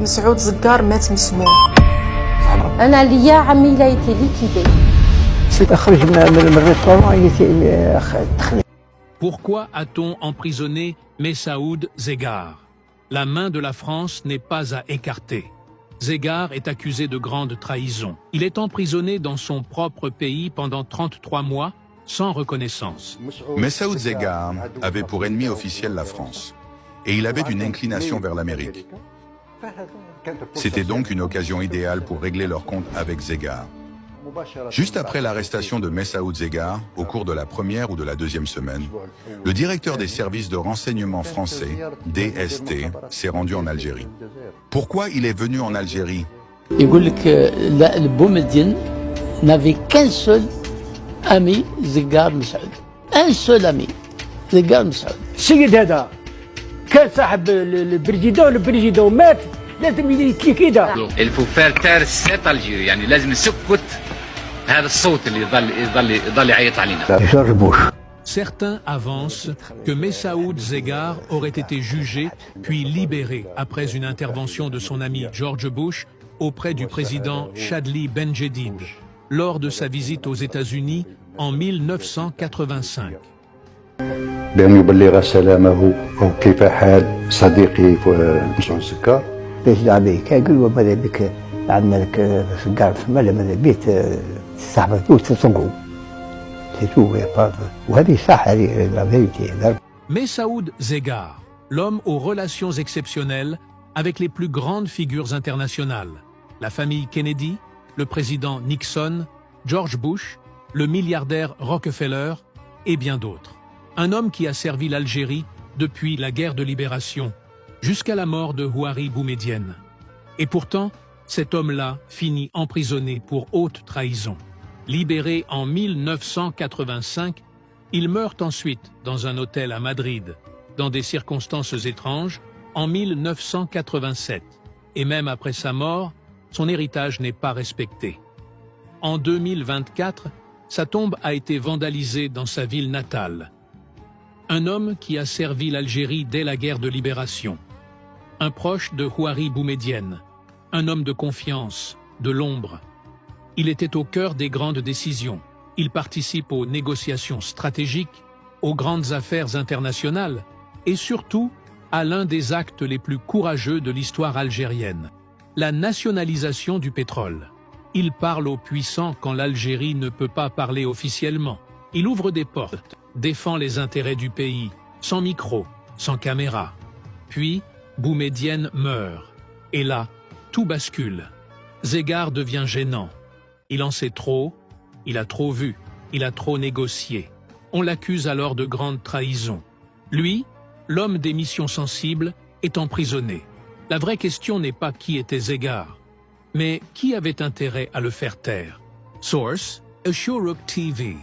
مسعود زقار مات مسموم. أنا ليا عمي لا يتي ليكيدي. أخرج من الريستوران. Pourquoi a-t-on emprisonné Messaoud Zeggar? La main de la France n'est pas à écarter. Zeggar est accusé de grande trahison. Il est emprisonné dans son propre pays pendant 33 mois, sans reconnaissance. Messaoud Zeggar avait pour ennemi officiel la France, et il avait une inclination vers l'Amérique. C'était donc une occasion idéale pour régler leur compte avec Zeggar. Juste après l'arrestation de Messaoud Zeggar, au cours de la première ou de la deuxième semaine, le directeur des services de renseignement français, DST, s'est rendu en Algérie. Pourquoi il est venu en Algérie? Boumediene n'avait qu'un seul ami, Zeggar Messaoud. Un seul ami, Zeggar Messaoud. السيد هذا كان صاحب البريزيدون مات لازم يتلي كده. Il faut faire taire cette Algérie يعني لازم نسكت هذا الصوت اللي يضل يعيط علينا. جورج بوش. Certains avancent que Messaoud Zeggar aurait été jugé puis libéré après une intervention de son ami George Bush auprès du président Chadli Benjedid lors de sa visite aux États-Unis en 1985. بأن يبلغ سلامه وكيف حال صديقي مسعود زقار. باش عليك يقول ماذا بك عندنا لك زقار في ماذا بيت صاحبك وتصنقوا. Messaoud Zeggar, l'homme aux relations exceptionnelles avec les plus grandes figures internationales, la famille Kennedy, le président Nixon, George Bush, le milliardaire Rockefeller et bien d'autres. Un homme qui a servi l'Algérie depuis la guerre de libération jusqu'à la mort de Houari Boumediene. Et pourtant, cet homme-là finit emprisonné pour haute trahison. Libéré en 1985, il meurt ensuite dans un hôtel à Madrid, dans des circonstances étranges, en 1987. Et même après sa mort, son héritage n'est pas respecté. En 2024, sa tombe a été vandalisée dans sa ville natale. Un homme qui a servi l'Algérie dès la guerre de libération. Un proche de Houari Boumediene. Un homme de confiance, de l'ombre. Il était au cœur des grandes décisions. Il participe aux négociations stratégiques, aux grandes affaires internationales et surtout à l'un des actes les plus courageux de l'histoire algérienne, la nationalisation du pétrole. Il parle aux puissants quand l'Algérie ne peut pas parler officiellement. Il ouvre des portes, défend les intérêts du pays, sans micro, sans caméra. Puis, Boumediene meurt. Et là, tout bascule. Zeggar devient gênant. Il en sait trop, il a trop vu, il a trop négocié. On l'accuse alors de grande trahison. Lui, l'homme des missions sensibles, est emprisonné. La vraie question n'est pas qui était Zeggar, mais qui avait intérêt à le faire taire. Source: Ashurook TV.